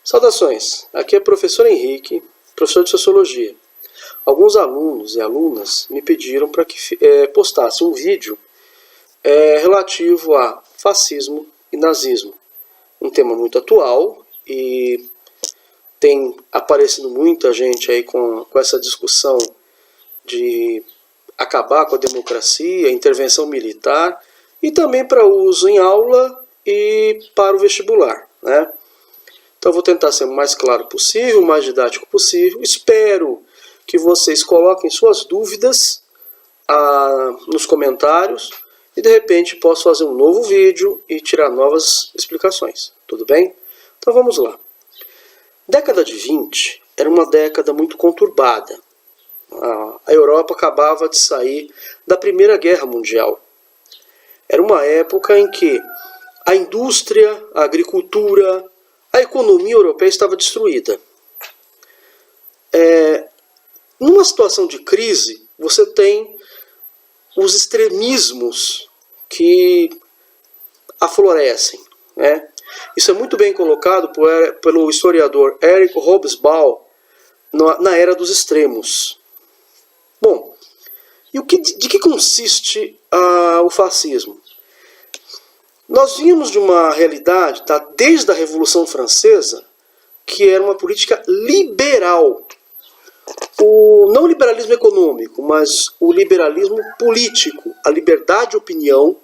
Saudações, aqui é o professor Henrique, professor de Sociologia. Alguns alunos e alunas me pediram para que postasse um vídeo relativo a fascismo e nazismo. Um tema muito atual e tem aparecido muita gente aí com essa discussão de acabar com a democracia, intervenção militar e também para uso em aula e para o vestibular, né? Então eu vou tentar ser o mais claro possível, o mais didático possível. Espero que vocês coloquem suas dúvidas nos comentários e de repente posso fazer um novo vídeo e tirar novas explicações. Tudo bem? Então vamos lá. Década de 20 era uma década muito conturbada. A Europa acabava de sair da Primeira Guerra Mundial. Era uma época em que a indústria, a agricultura, a economia europeia estava destruída. Numa situação de crise, você tem os extremismos que aflorescem, né? Isso é muito bem colocado pelo historiador Eric Hobsbawm na Era dos Extremos. Bom, e de que consiste o fascismo? Nós vimos de uma realidade, desde a Revolução Francesa, que era uma política liberal. Não o liberalismo econômico, mas o liberalismo político, a liberdade de opinião,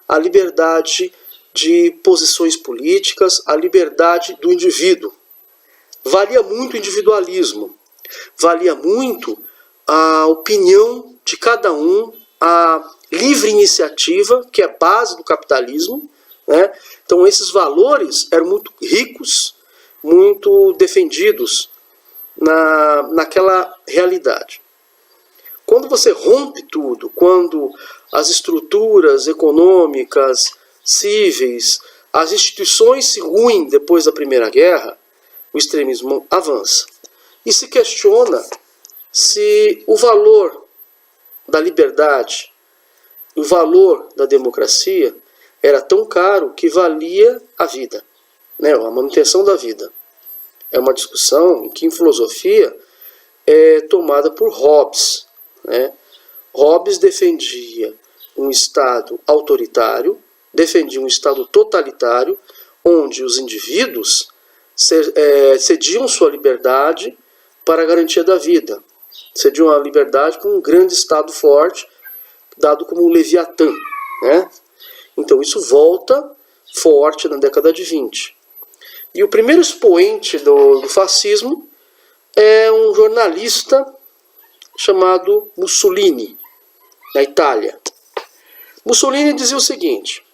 a liberdade de posições políticas, a liberdade do indivíduo. Valia muito o individualismo, valia muito a opinião de cada um, a livre iniciativa, que é a base do capitalismo, né? Então esses valores eram muito ricos, muito defendidos naquela realidade. Quando você rompe tudo, quando as estruturas econômicas, cíveis, as instituições se ruem depois da Primeira Guerra, o extremismo avança. E se questiona se o valor da liberdade, o valor da democracia era tão caro que valia a vida, né? A manutenção da vida. É uma discussão que em filosofia é tomada por Hobbes, né? Hobbes defendia um Estado autoritário, defendia um Estado totalitário, onde os indivíduos cediam sua liberdade para a garantia da vida. Cediam a liberdade para um grande Estado forte, dado como o Leviatã, né? Então isso volta forte na década de 20. E o primeiro expoente do fascismo é um jornalista chamado Mussolini, na Itália. Mussolini dizia o seguinte,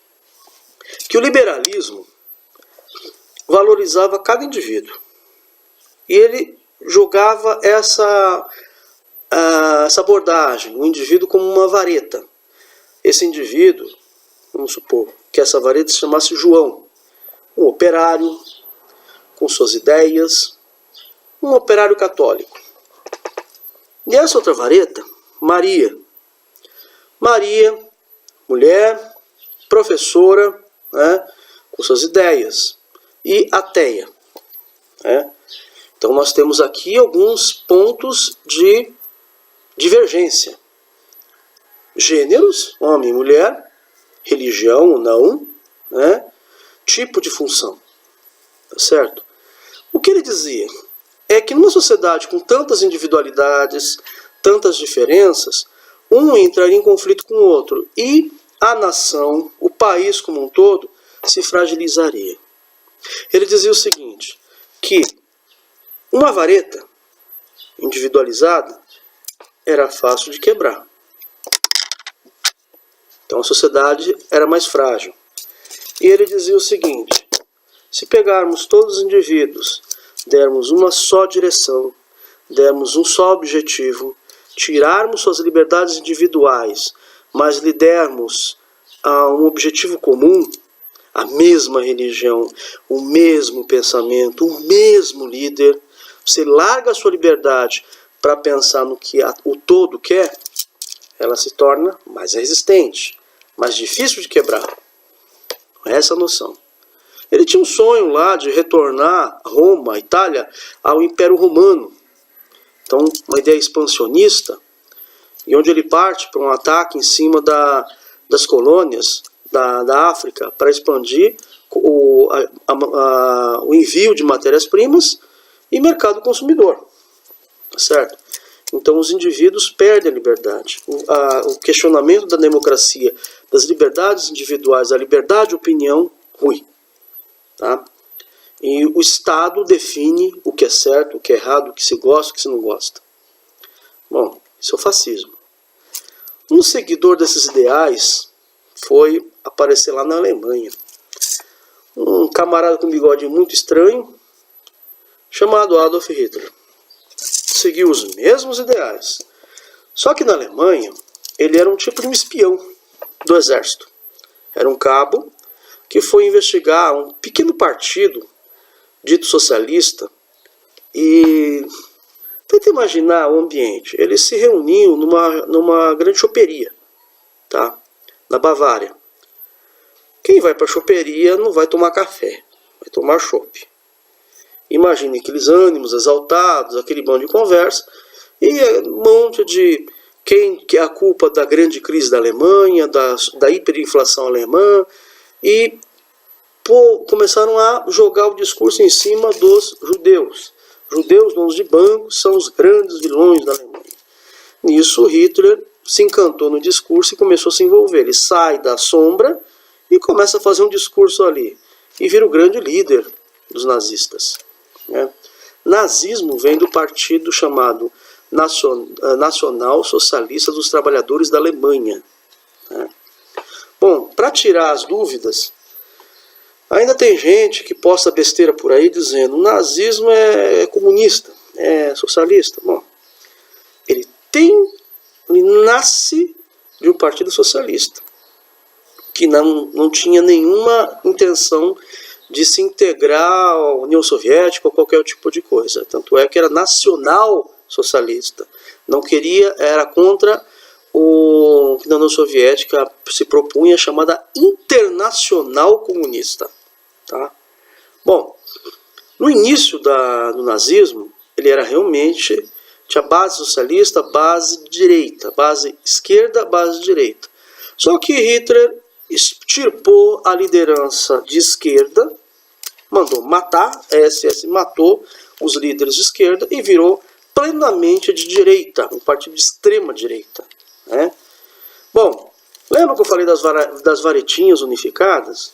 que o liberalismo valorizava cada indivíduo. E ele jogava essa abordagem, o indivíduo como uma vareta. Esse indivíduo, vamos supor que essa vareta se chamasse João, um operário com suas ideias, um operário católico. E essa outra vareta, Maria. Maria, mulher, professora, né, com suas ideias, e ateia, né? Então nós temos aqui alguns pontos de divergência. Gêneros, homem e mulher, religião ou não, né? Tipo de função. Tá certo? O que ele dizia é que numa sociedade com tantas individualidades, tantas diferenças, um entraria em conflito com o outro e a nação, o país como um todo, se fragilizaria. Ele dizia o seguinte, que uma vareta individualizada era fácil de quebrar. Então a sociedade era mais frágil. E ele dizia o seguinte, se pegarmos todos os indivíduos, dermos uma só direção, dermos um só objetivo, tirarmos suas liberdades individuais, mas lhe dermos um objetivo comum, a mesma religião, o mesmo pensamento, o mesmo líder, você larga a sua liberdade para pensar no que o todo quer, ela se torna mais resistente, mais difícil de quebrar. Essa é a noção. Ele tinha um sonho lá de retornar Roma, a Itália, ao Império Romano. Então, uma ideia expansionista, e onde ele parte para um ataque em cima das colônias da África para expandir o envio de matérias-primas e mercado consumidor. Tá certo? Então os indivíduos perdem a liberdade. O questionamento da democracia, das liberdades individuais, da liberdade de opinião, ruim. Tá? E o Estado define o que é certo, o que é errado, o que se gosta, o que se não gosta. Bom, isso é o fascismo. Um seguidor desses ideais foi aparecer lá na Alemanha. Um camarada com bigode muito estranho, chamado Adolf Hitler. Seguiu os mesmos ideais. Só que na Alemanha, ele era um tipo de um espião do exército. Era um cabo que foi investigar um pequeno partido dito socialista e tenta imaginar o ambiente. Eles se reuniam numa grande choperia, tá? Na Bavária. Quem vai para a choperia não vai tomar café, vai tomar chopp. Imagine aqueles ânimos exaltados, aquele bando de conversa, e um monte de quem que é a culpa da grande crise da Alemanha, da hiperinflação alemã, e começaram a jogar o discurso em cima dos judeus. Judeus, donos de bancos, são os grandes vilões da Alemanha. Nisso, Hitler se encantou no discurso e começou a se envolver. Ele sai da sombra e começa a fazer um discurso ali. E vira o grande líder dos nazistas. Né? Nazismo vem do partido chamado Nacional Socialista dos Trabalhadores da Alemanha. Né? Bom, para tirar as dúvidas, ainda tem gente que posta besteira por aí dizendo o nazismo é comunista, é socialista. Bom, ele nasce de um partido socialista, que não tinha nenhuma intenção de se integrar à União Soviética ou qualquer tipo de coisa. Tanto é que era nacional socialista. Não queria, era contra o que na União Soviética se propunha, chamada Internacional Comunista. Tá? Bom, no início do nazismo, ele era realmente, tinha base socialista, base direita, base esquerda, base direita. Só que Hitler extirpou a liderança de esquerda, mandou matar, a SS matou os líderes de esquerda e virou plenamente de direita, um partido de extrema direita. Né? Bom, lembra que eu falei das varetinhas unificadas?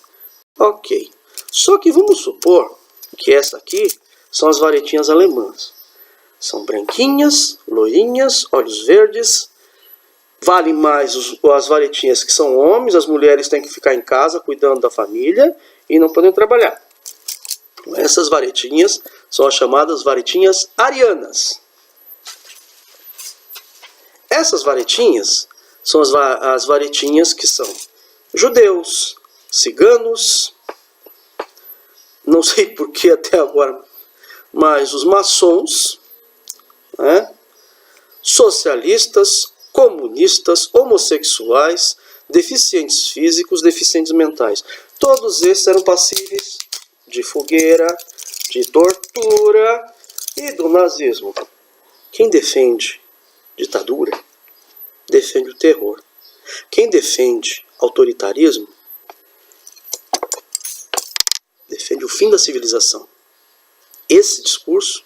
Ok. Só que vamos supor que essa aqui são as varetinhas alemãs. São branquinhas, loirinhas, olhos verdes. Vale mais as varetinhas que são homens, as mulheres têm que ficar em casa cuidando da família e não podem trabalhar. Essas varetinhas são as chamadas varetinhas arianas. Essas varetinhas são as varetinhas que são judeus, ciganos, não sei por que até agora, mas os maçons, né, socialistas, comunistas, homossexuais, deficientes físicos, deficientes mentais. Todos esses eram passíveis de fogueira, de tortura e do nazismo. Quem defende ditadura, defende o terror. Quem defende autoritarismo, defende o fim da civilização. Esse discurso,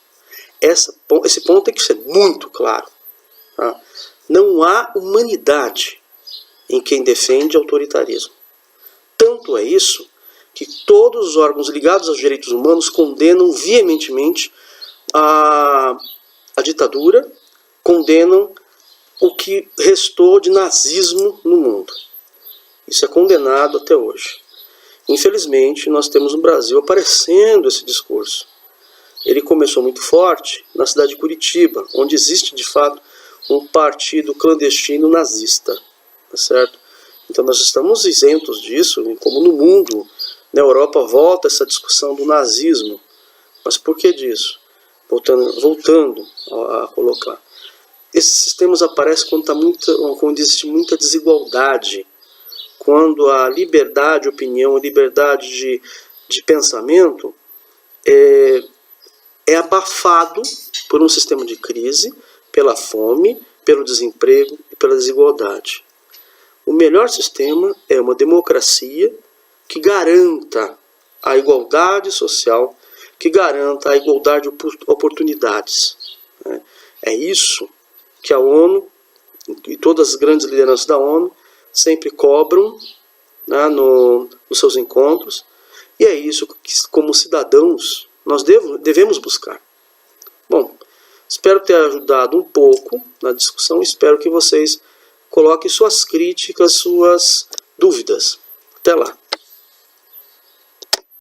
esse ponto tem que ser muito claro. Tá? Não há humanidade em quem defende autoritarismo. Tanto é isso que todos os órgãos ligados aos direitos humanos condenam veementemente a ditadura, condenam o que restou de nazismo no mundo. Isso é condenado até hoje. Infelizmente, nós temos no Brasil aparecendo esse discurso. Ele começou muito forte na cidade de Curitiba, onde existe de fato um partido clandestino nazista. Tá certo? Então nós estamos isentos disso, como no mundo. Na Europa volta essa discussão do nazismo. Mas por que disso? Voltando a colocar. Esses sistemas aparecem quando existe muita desigualdade. Quando a liberdade de opinião, a liberdade de de pensamento é abafado por um sistema de crise, pela fome, pelo desemprego e pela desigualdade. O melhor sistema é uma democracia que garanta a igualdade social, que garanta a igualdade de oportunidades. É isso que a ONU e todas as grandes lideranças da ONU sempre cobram, né, nos seus encontros, e é isso que, como cidadãos, nós devemos buscar. Bom, espero ter ajudado um pouco na discussão, espero que vocês coloquem suas críticas, suas dúvidas. Até lá.